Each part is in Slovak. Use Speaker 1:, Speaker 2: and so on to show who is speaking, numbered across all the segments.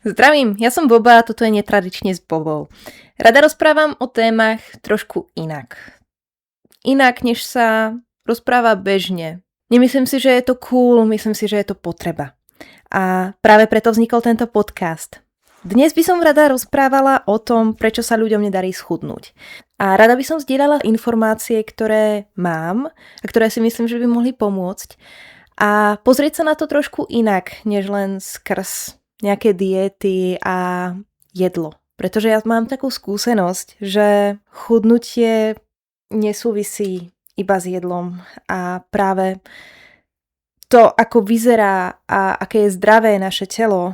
Speaker 1: Zdravím, ja som Boba a toto je Netradične s Bobou. Rada rozprávam o témach trošku inak. Inak, než sa rozpráva bežne. Nemyslím si, že je to cool, myslím si, že je to potreba. A práve preto vznikol tento podcast. Dnes by som rada rozprávala o tom, prečo sa ľuďom nedarí schudnúť. A rada by som zdieľala informácie, ktoré mám a ktoré si myslím, že by mohli pomôcť. A pozrieť sa na to trošku inak, než len skrz nejaké diety a jedlo. Pretože ja mám takú skúsenosť, že chudnutie nesúvisí iba s jedlom a práve to, ako vyzerá a aké je zdravé naše telo,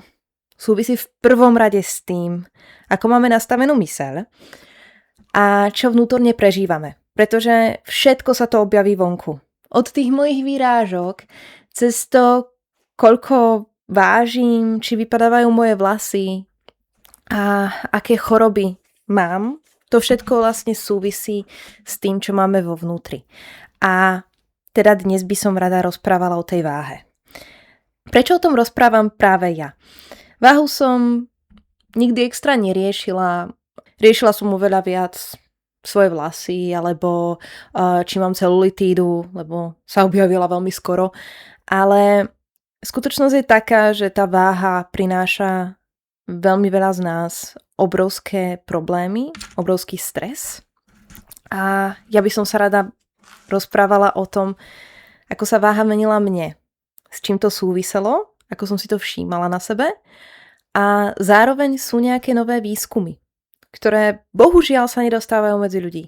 Speaker 1: súvisí v prvom rade s tým, ako máme nastavenú myseľ a čo vnútorne prežívame. Pretože všetko sa to objaví vonku. Od tých mojich výrážok, cez to, koľko vážim, či vypadávajú moje vlasy a aké choroby mám, to všetko vlastne súvisí s tým, čo máme vo vnútri. A teda dnes by som rada rozprávala o tej váhe. Prečo o tom rozprávam práve ja? Váhu som nikdy extra neriešila. Riešila som oveľa viac svoje vlasy, alebo či mám celulitídu, lebo sa objavila veľmi skoro. Ale skutočnosť je taká, že tá váha prináša veľmi veľa z nás obrovské problémy, obrovský stres. A ja by som sa rada rozprávala o tom, ako sa váha menila mne, s čím to súviselo, ako som si to všímala na sebe. A zároveň sú nejaké nové výskumy, ktoré bohužiaľ sa nedostávajú medzi ľudí.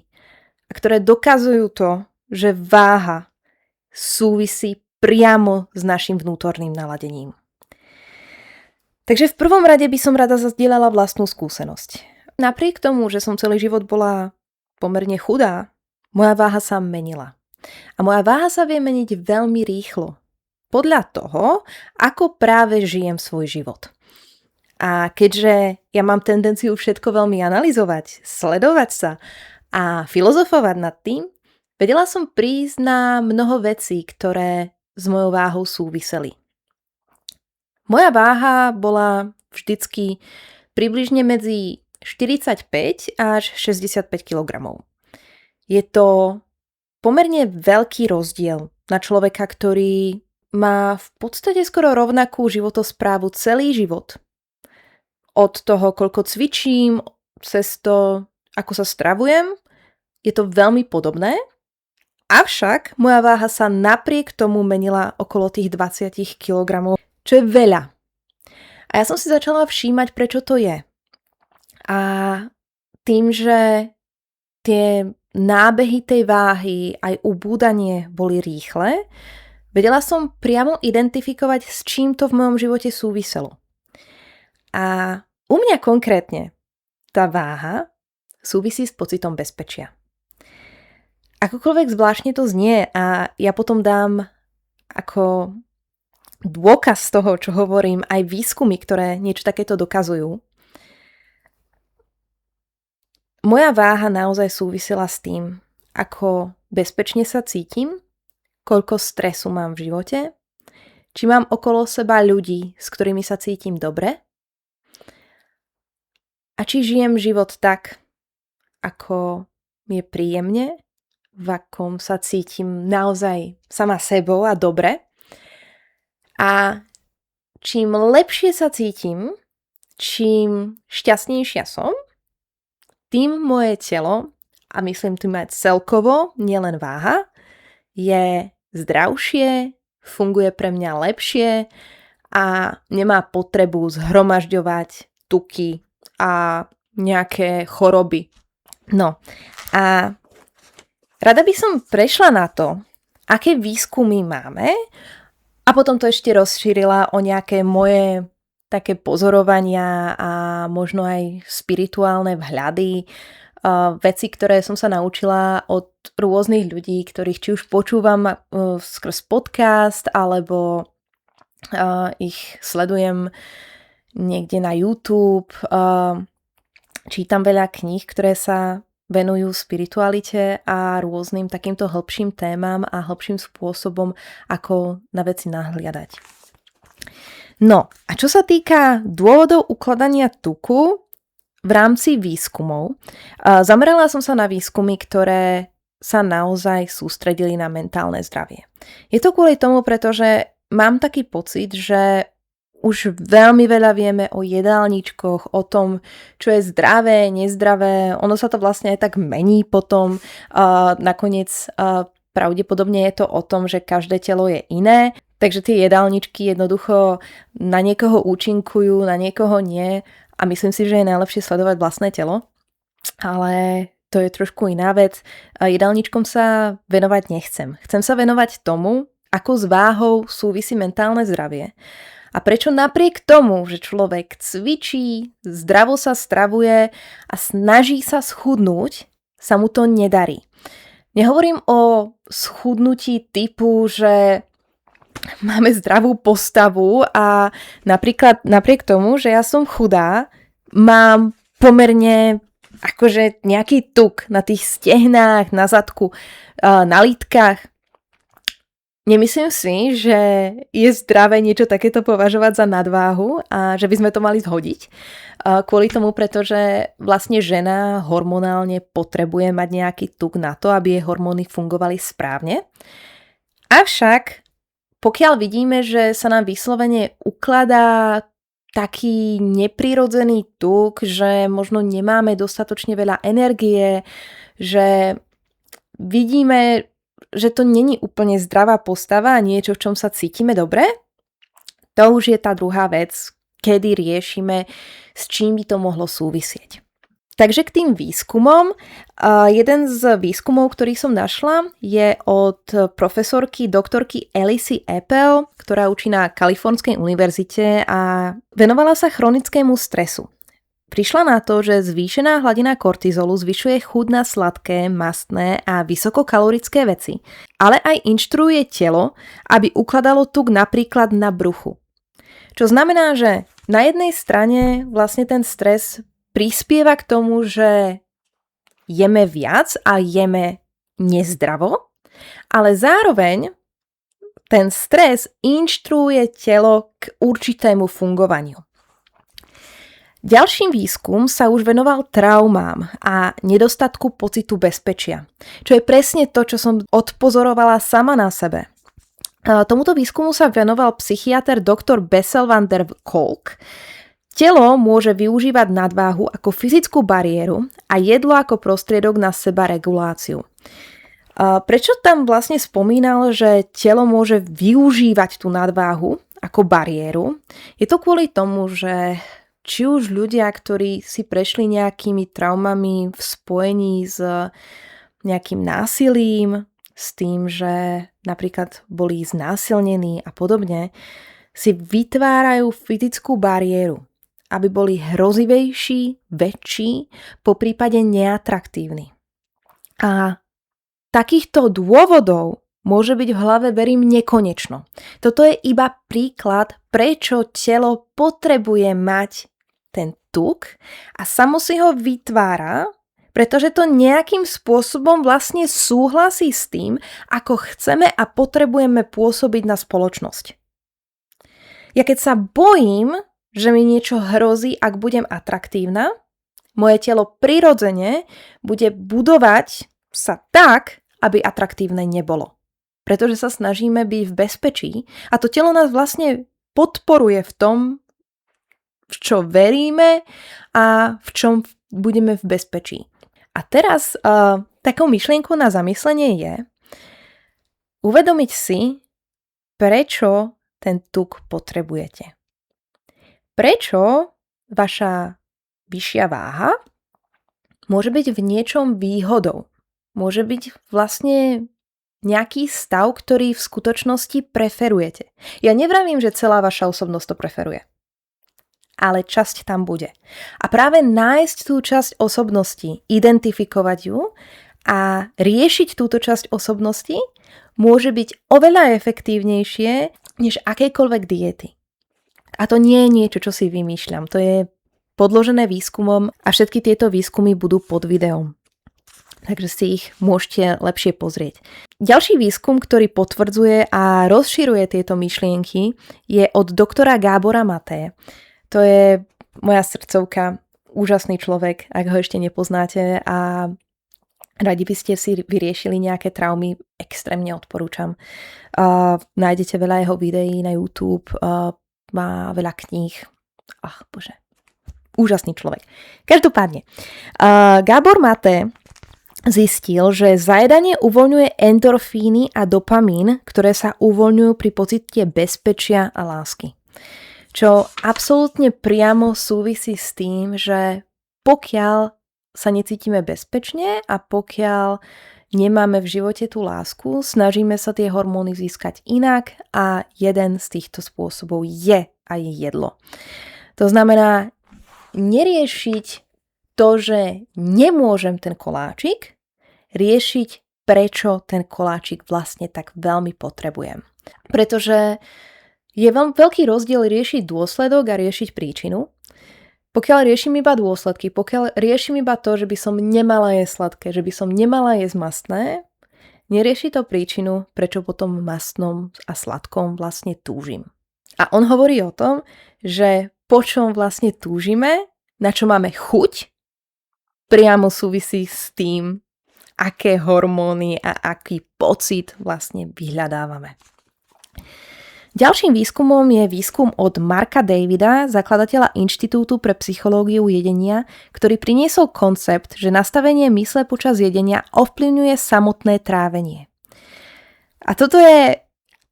Speaker 1: A ktoré dokazujú to, že váha súvisí priamo s našim vnútorným naladením. Takže v prvom rade by som rada zazdieľala vlastnú skúsenosť. Napriek tomu, že som celý život bola pomerne chudá, moja váha sa menila. A moja váha sa vie meniť veľmi rýchlo. Podľa toho, ako práve žijem svoj život. A keďže ja mám tendenciu všetko veľmi analyzovať, sledovať sa a filozofovať nad tým, vedela som prísť na mnoho vecí, ktoré s mojou váhou súviseli. Moja váha bola vždycky približne medzi 45 až 65 kg. Je to pomerne veľký rozdiel na človeka, ktorý má v podstate skoro rovnakú životosprávu celý život. Od toho, koľko cvičím, cez to, ako sa stravujem, je to veľmi podobné. Avšak moja váha sa napriek tomu menila okolo tých 20 kg, čo je veľa. A ja som si začala všímať, prečo to je. A tým, že tie nábehy tej váhy aj ubúdanie boli rýchle, vedela som priamo identifikovať, s čím to v mojom živote súviselo. A u mňa konkrétne tá váha súvisí s pocitom bezpečia. Akokoľvek zvláštne to znie a ja potom dám ako dôkaz toho, čo hovorím, aj výskumy, ktoré niečo takéto dokazujú. Moja váha naozaj súvisela s tým, ako bezpečne sa cítim, koľko stresu mám v živote, či mám okolo seba ľudí, s ktorými sa cítim dobre a či žijem život tak, ako mi je príjemne, v akom sa cítim naozaj sama sebou a dobre. A čím lepšie sa cítim, čím šťastnejšia som, tým moje telo, a myslím tým aj celkovo, nielen váha, je zdravšie, funguje pre mňa lepšie a nemá potrebu zhromažďovať tuky a nejaké choroby. No a rada by som prešla na to, aké výskumy máme a potom to ešte rozšírila o nejaké moje také pozorovania a možno aj spirituálne vhľady, veci, ktoré som sa naučila od rôznych ľudí, ktorých či už počúvam skrz podcast, alebo ich sledujem niekde na YouTube. Čítam veľa kníh, ktoré sa venujú spiritualite a rôznym takýmto hĺbším témam a hĺbším spôsobom, ako na veci nahliadať. No a čo sa týka dôvodov ukladania tuku v rámci výskumov, zamerala som sa na výskumy, ktoré sa naozaj sústredili na mentálne zdravie. Je to kvôli tomu, pretože mám taký pocit, že už veľmi veľa vieme o jedálničkoch, o tom, čo je zdravé, nezdravé. Ono sa to vlastne aj tak mení potom. Nakoniec pravdepodobne je to o tom, že každé telo je iné. Takže tie jedálničky jednoducho na niekoho účinkujú, na niekoho nie. A myslím si, že je najlepšie sledovať vlastné telo. Ale to je trošku iná vec. Jedálničkom sa venovať nechcem. Chcem sa venovať tomu, ako s váhou súvisí mentálne zdravie. A prečo napriek tomu, že človek cvičí, zdravo sa stravuje a snaží sa schudnúť, sa mu to nedarí. Nehovorím o schudnutí typu, že máme zdravú postavu a napríklad napriek tomu, že ja som chudá, mám pomerne akože nejaký tuk na tých stehnách, na zadku, na lítkach. Nemyslím si, že je zdravé niečo takéto považovať za nadváhu a že by sme to mali zhodiť. Kvôli tomu, pretože vlastne žena hormonálne potrebuje mať nejaký tuk na to, aby jej hormóny fungovali správne. Avšak, pokiaľ vidíme, že sa nám vyslovene ukladá taký neprirodzený tuk, že možno nemáme dostatočne veľa energie, že vidíme, že to není úplne zdravá postava a niečo, v čom sa cítime dobre, to už je tá druhá vec, kedy riešime, s čím by to mohlo súvisieť. Takže k tým výskumom. Jeden z výskumov, ktorý som našla, je od profesorky doktorky Alice Apple, ktorá učí na Kalifornskej univerzite a venovala sa chronickému stresu. Prišla na to, že zvýšená hladina kortizolu zvyšuje chuť na sladké, mastné a vysokokalorické veci, ale aj inštruuje telo, aby ukladalo tuk napríklad na bruchu. Čo znamená, že na jednej strane vlastne ten stres prispieva k tomu, že jeme viac a jeme nezdravo, ale zároveň ten stres inštruuje telo k určitému fungovaniu. Ďalší výskum sa už venoval traumám a nedostatku pocitu bezpečia, čo je presne to, čo som odpozorovala sama na sebe. Tomuto výskumu sa venoval psychiater dr. Bessel van der Kolk. Telo môže využívať nadváhu ako fyzickú bariéru a jedlo ako prostriedok na sebareguláciu. Prečo tam vlastne spomínal, že telo môže využívať tú nadváhu ako bariéru? Je to kvôli tomu, že či už ľudia, ktorí si prešli nejakými traumami v spojení s nejakým násilím, s tým, že napríklad boli znásilnení a podobne, si vytvárajú fyzickú bariéru, aby boli hrozivejší, väčší, poprípade neatraktívni. A takýchto dôvodov môže byť v hlave, verím, nekonečno. Toto je iba príklad, prečo telo potrebuje mať ten tuk a samo si ho vytvára, pretože to nejakým spôsobom vlastne súhlasí s tým, ako chceme a potrebujeme pôsobiť na spoločnosť. Ja keď sa bojím, že mi niečo hrozí, ak budem atraktívna, moje telo prirodzene bude budovať sa tak, aby atraktívne nebolo. Pretože sa snažíme byť v bezpečí a to telo nás vlastne podporuje v tom, v čo veríme a v čom budeme v bezpečí. A teraz takou myšlienkou na zamyslenie je uvedomiť si, prečo ten tuk potrebujete. Prečo vaša vyššia váha môže byť v niečom výhodou. Môže byť vlastne nejaký stav, ktorý v skutočnosti preferujete. Ja nevravím, že celá vaša osobnosť to preferuje. Ale časť tam bude. A práve nájsť tú časť osobnosti, identifikovať ju a riešiť túto časť osobnosti môže byť oveľa efektívnejšie než akékoľvek diety. A to nie je niečo, čo si vymýšľam. To je podložené výskumom a všetky tieto výskumy budú pod videom. Takže si ich môžete lepšie pozrieť. Ďalší výskum, ktorý potvrdzuje a rozširuje tieto myšlienky, je od doktora Gábora Maté. To je moja srdcovka, úžasný človek, ak ho ešte nepoznáte a radi by ste si vyriešili nejaké traumy, extrémne odporúčam. Nájdete veľa jeho videí na YouTube, má veľa kníh. Ach, bože. Úžasný človek. Každopádne, Gábor Maté zistil, že zajedanie uvoľňuje endorfíny a dopamín, ktoré sa uvoľňujú pri pocite bezpečia a lásky. Čo absolútne priamo súvisí s tým, že pokiaľ sa necítime bezpečne a pokiaľ nemáme v živote tú lásku, snažíme sa tie hormóny získať inak a jeden z týchto spôsobov je aj jedlo. To znamená neriešiť to, že nemôžem ten koláčik, riešiť, prečo ten koláčik vlastne tak veľmi potrebujem. Pretože je veľký rozdiel riešiť dôsledok a riešiť príčinu. Pokiaľ riešim iba dôsledky, pokiaľ riešim iba to, že by som nemala jesť sladké, že by som nemala jesť mastné, nerieši to príčinu, prečo potom mastnom a sladkom vlastne túžim. A on hovorí o tom, že po čom vlastne túžime, na čo máme chuť, priamo súvisí s tým, aké hormóny a aký pocit vlastne vyhľadávame. Ďalším výskumom je výskum od Marka Davida, zakladateľa Inštitútu pre psychológiu jedenia, ktorý priniesol koncept, že nastavenie mysle počas jedenia ovplyvňuje samotné trávenie. A toto je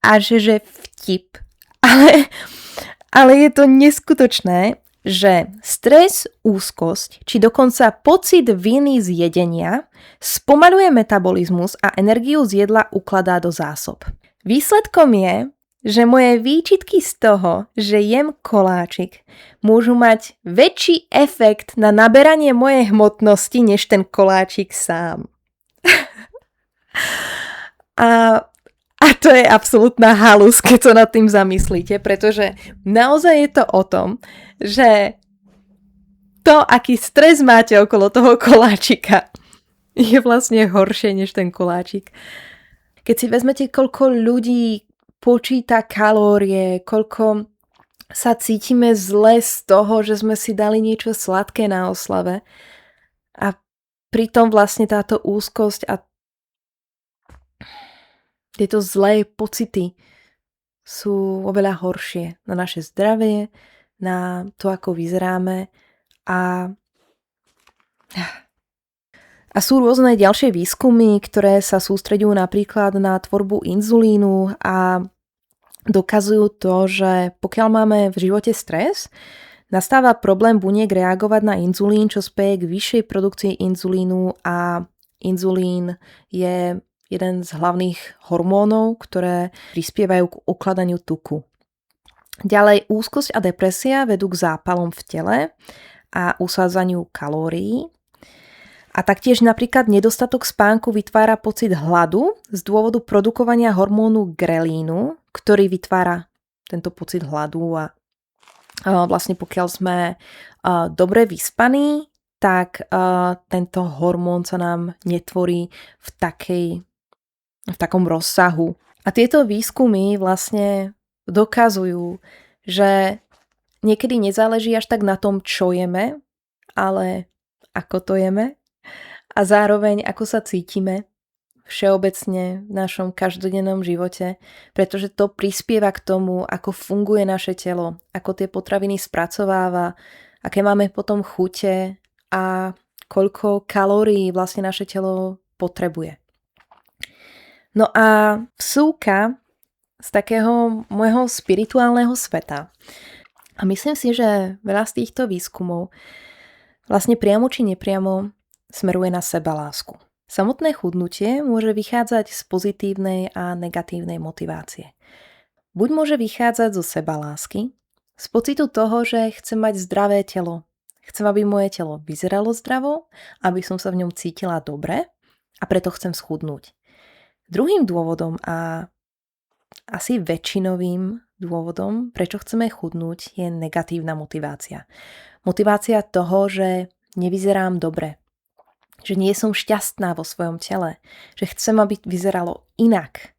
Speaker 1: až že vtip, ale je to neskutočné, že stres, úzkosť, či dokonca pocit viny z jedenia spomaľuje metabolizmus a energiu z jedla ukladá do zásob. Výsledkom je, že moje výčitky z toho, že jem koláčik, môžu mať väčší efekt na naberanie mojej hmotnosti, než ten koláčik sám. A to je absolútna halus, keď sa nad tým zamyslíte, pretože naozaj je to o tom, že to, aký stres máte okolo toho koláčika, je vlastne horšie než ten koláčik. Keď si vezmete, koľko ľudí počíta kalórie, koľko sa cítime zle z toho, že sme si dali niečo sladké na oslave a pritom vlastne táto úzkosť a tieto zlé pocity sú oveľa horšie na naše zdravie, na to, ako vyzeráme a sú rôzne ďalšie výskumy, ktoré sa sústreďujú napríklad na tvorbu inzulínu a dokazujú to, že pokiaľ máme v živote stres, nastáva problém buniek reagovať na inzulín, čo speje k vyššej produkcii inzulínu a inzulín je jeden z hlavných hormónov, ktoré prispievajú k ukladaniu tuku. Ďalej úzkosť a depresia vedú k zápalom v tele a usádzaniu kalórií. A taktiež napríklad nedostatok spánku vytvára pocit hladu z dôvodu produkovania hormónu grelínu, ktorý vytvára tento pocit hladu a vlastne pokiaľ sme dobre vyspaní, tak tento hormón sa nám netvorí v takom rozsahu. A tieto výskumy vlastne dokazujú, že niekedy nezáleží až tak na tom, čo jeme, ale ako to jeme a zároveň ako sa cítime všeobecne v našom každodennom živote, pretože to prispieva k tomu, ako funguje naše telo, ako tie potraviny spracováva, aké máme potom chute a koľko kalórií vlastne naše telo potrebuje. No a vsúka z takého môjho spirituálneho sveta. A myslím si, že veľa z týchto výskumov vlastne priamo či nepriamo smeruje na sebalásku. Samotné chudnutie môže vychádzať z pozitívnej a negatívnej motivácie. Buď môže vychádzať zo sebalásky, z pocitu toho, že chcem mať zdravé telo. Chcem, aby moje telo vyzeralo zdravo, aby som sa v ňom cítila dobre a preto chcem schudnúť. Druhým dôvodom a asi väčšinovým dôvodom, prečo chceme chudnúť, je negatívna motivácia. Motivácia toho, že nevyzerám dobre. že nie som šťastná vo svojom tele, že chcem, aby vyzeralo inak.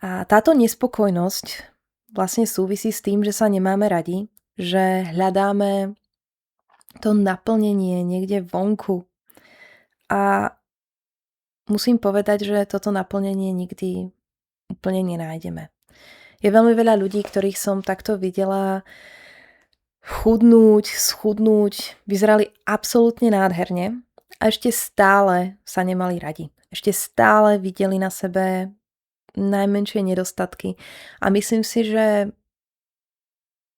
Speaker 1: A táto nespokojnosť vlastne súvisí s tým, že sa nemáme radi, že hľadáme to naplnenie niekde vonku. A musím povedať, že toto naplnenie nikdy úplne nenájdeme. Je veľmi veľa ľudí, ktorých som takto videla schudnúť, vyzerali absolútne nádherne a ešte stále sa nemali radi. Ešte stále videli na sebe najmenšie nedostatky. A myslím si, že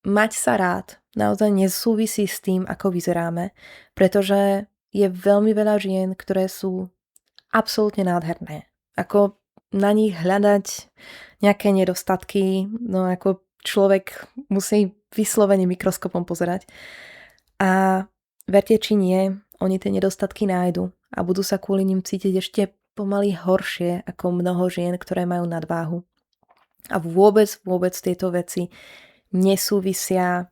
Speaker 1: mať sa rád naozaj nesúvisí s tým, ako vyzeráme, pretože je veľmi veľa žien, ktoré sú absolútne nádherné. Ako na nich hľadať nejaké nedostatky, no ako človek musí vyslovene mikroskopom pozerať. A verte či nie, oni tie nedostatky nájdu a budú sa kvôli nim cítiť ešte pomaly horšie ako mnoho žien, ktoré majú nadváhu. A vôbec tieto veci nesúvisia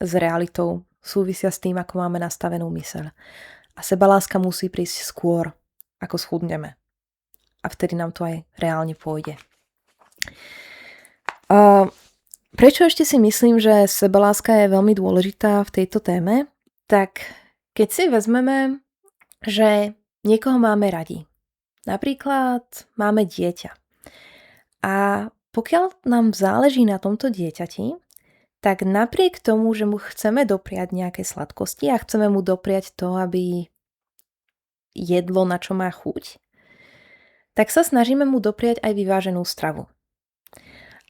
Speaker 1: s realitou, súvisia s tým, ako máme nastavenú myseľ. A sebaláska musí prísť skôr, ako schudneme. A vtedy nám to aj reálne pôjde. Prečo ešte si myslím, že sebaláska je veľmi dôležitá v tejto téme? Tak keď si vezmeme, že niekoho máme radi. Napríklad máme dieťa. A pokiaľ nám záleží na tomto dieťati, tak napriek tomu, že mu chceme dopriať nejaké sladkosti a chceme mu dopriať to, aby jedlo, na čo má chuť, tak sa snažíme mu dopriať aj vyváženú stravu.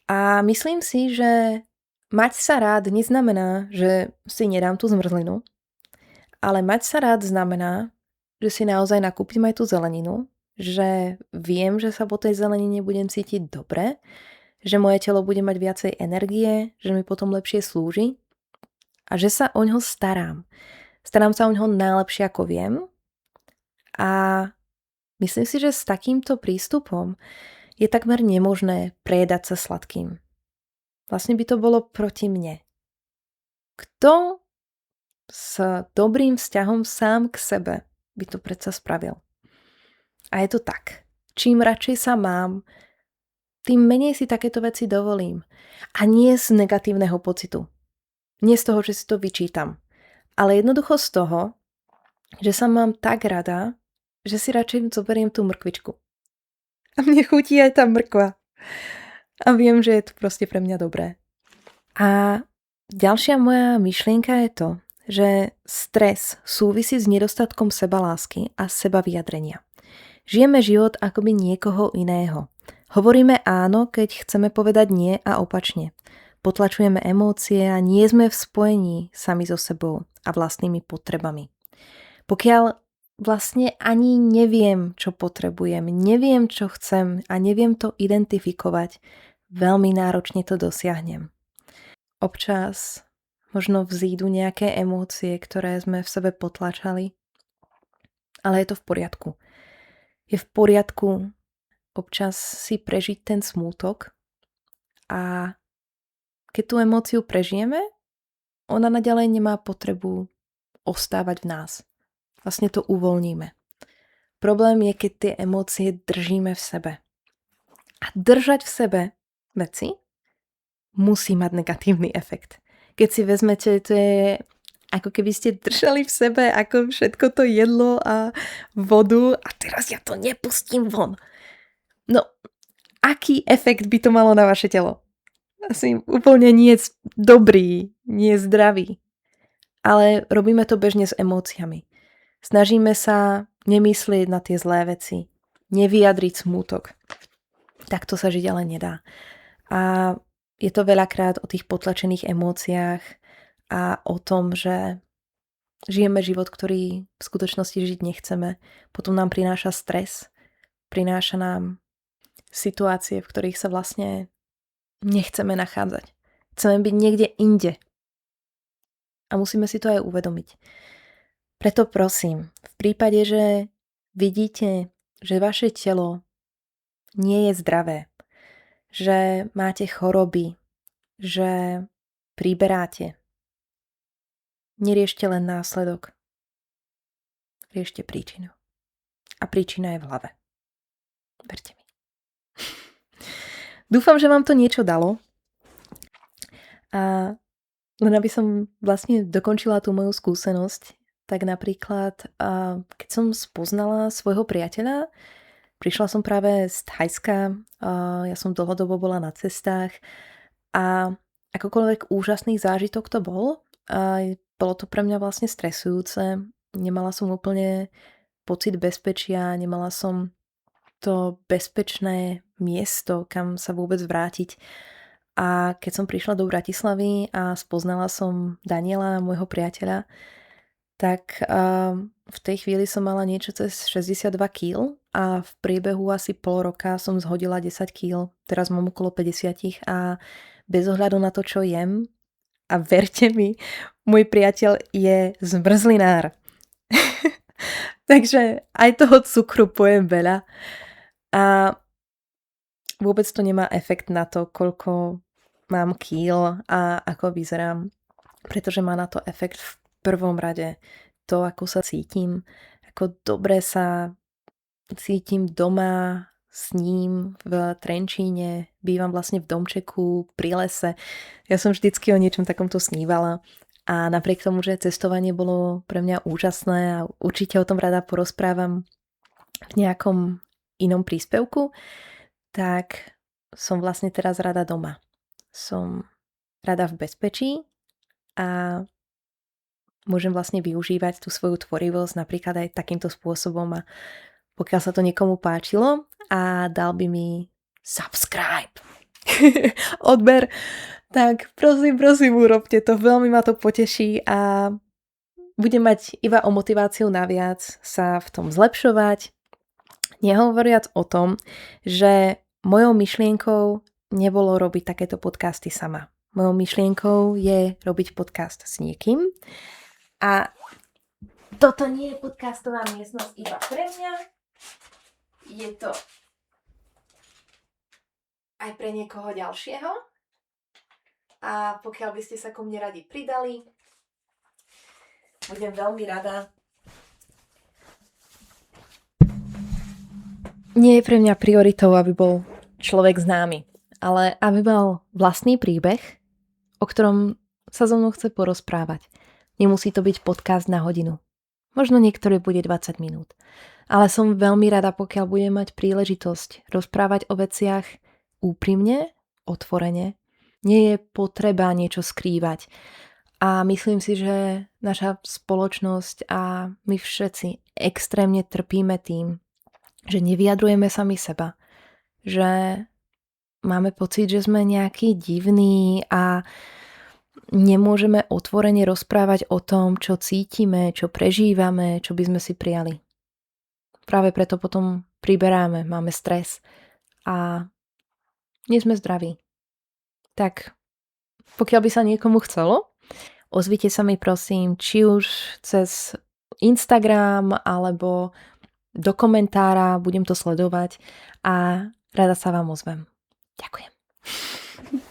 Speaker 1: A myslím si, že mať sa rád neznamená, že si nedám tú zmrzlinu, ale mať sa rád znamená, že si naozaj nakúpim aj tú zeleninu, že viem, že sa po tej zelenine budem cítiť dobre, že moje telo bude mať viacej energie, že mi potom lepšie slúži a že sa o ňo starám. Starám sa o ňo najlepšie, ako viem a myslím si, že s takýmto prístupom je takmer nemožné prejedať sa sladkým. Vlastne by to bolo proti mne. Kto s dobrým vzťahom sám k sebe by to predsa spravil? A je to tak. Čím radšej sa mám, tým menej si takéto veci dovolím. A nie z negatívneho pocitu. Nie z toho, že si to vyčítam. Ale jednoducho z toho, že sa mám tak rada, že si radšej zoberiem tú mrkvičku. A mne chutí aj tá mrkva. A viem, že je to proste pre mňa dobré. A ďalšia moja myšlienka je to, že stres súvisí s nedostatkom sebalásky a sebavyjadrenia. Žijeme život akoby niekoho iného. Hovoríme áno, keď chceme povedať nie a opačne. Potlačujeme emócie a nie sme v spojení sami so sebou a vlastnými potrebami. Pokiaľ vlastne ani neviem, čo potrebujem, neviem, čo chcem a neviem to identifikovať, veľmi náročne to dosiahnem. Občas možno vzídu nejaké emócie, ktoré sme v sebe potlačali, ale je to v poriadku. Je v poriadku občas si prežiť ten smútok a keď tú emóciu prežijeme, ona naďalej nemá potrebu ostávať v nás. Vlastne to uvoľníme. Problém je, keď tie emócie držíme v sebe. A držať v sebe veci musí mať negatívny efekt. Keď si vezmete, to je ako keby ste držali v sebe ako všetko to jedlo a vodu a teraz ja to nepustím von. No, aký efekt by to malo na vaše telo? Asi úplne nie dobrý, nie zdravý. Ale robíme to bežne s emóciami. Snažíme sa nemyslieť na tie zlé veci, nevyjadriť smútok. Takto sa žiť ale nedá. A je to veľakrát o tých potlačených emóciách a o tom, že žijeme život, ktorý v skutočnosti žiť nechceme. Potom nám prináša stres, prináša nám situácie, v ktorých sa vlastne nechceme nachádzať. Chceme byť niekde inde. A musíme si to aj uvedomiť. Preto prosím, v prípade, že vidíte, že vaše telo nie je zdravé, že máte choroby, že priberáte, neriešte len následok. riešte príčinu. A príčina je v hlave. Verte mi. Dúfam, že vám to niečo dalo. A len aby som vlastne dokončila tú moju skúsenosť, tak napríklad, keď som spoznala svojho priateľa, prišla som práve z Thajska, ja som dlhodobo bola na cestách a akokoľvek úžasný zážitok to bol, bolo to pre mňa vlastne stresujúce, nemala som úplne pocit bezpečia, nemala som to bezpečné miesto, kam sa vôbec vrátiť. A keď som prišla do Bratislavy a spoznala som Daniela, môjho priateľa, tak v tej chvíli som mala niečo cez 62 kg a v priebehu asi pol roka som zhodila 10 kg. Teraz mám okolo 50 a bez ohľadu na to, čo jem, a verte mi, môj priateľ je zmrzlinár. Takže aj toho cukru pojem veľa a vôbec to nemá efekt na to, koľko mám kíl a ako vyzerám, pretože má na to efekt v prvom rade to, ako sa cítim, ako dobre sa cítim doma s ním v Trenčíne, bývam vlastne v domčeku pri lese. Ja som vždycky o niečom takomto snívala a napriek tomu, že cestovanie bolo pre mňa úžasné a určite o tom rada porozprávam v nejakom inom príspevku, tak som vlastne teraz rada doma. Som rada v bezpečí a môžem vlastne využívať tú svoju tvorivosť napríklad aj takýmto spôsobom a pokiaľ sa to niekomu páčilo a dal by mi subscribe, odber, tak prosím, urobte to, veľmi ma to poteší a budem mať iba o motiváciu naviac sa v tom zlepšovať, nehovoriac o tom, že mojou myšlienkou nebolo robiť takéto podcasty sama. Mojou myšlienkou je robiť podcast s niekým a toto nie je podcastová miestnosť iba pre mňa, je to aj pre niekoho ďalšieho a pokiaľ by ste sa ku mne radi pridali, budem veľmi rada. Nie je pre mňa prioritou, aby bol človek známy, ale aby mal vlastný príbeh, o ktorom sa so mnou chce porozprávať. Nemusí to byť podcast na hodinu. Možno niektoré bude 20 minút. Ale som veľmi rada, pokiaľ budem mať príležitosť rozprávať o veciach úprimne, otvorene. Nie je potreba niečo skrývať. A myslím si, že naša spoločnosť a my všetci extrémne trpíme tým, že nevyjadrujeme sami seba, že máme pocit, že sme nejaký divný a nemôžeme otvorene rozprávať o tom, čo cítime, čo prežívame, čo by sme si prijali. Práve preto potom priberáme, máme stres a nie sme zdraví. Tak, pokiaľ by sa niekomu chcelo, ozvite sa mi prosím, či už cez Instagram alebo do komentára, budem to sledovať a rada sa vám ozvem. Ďakujem.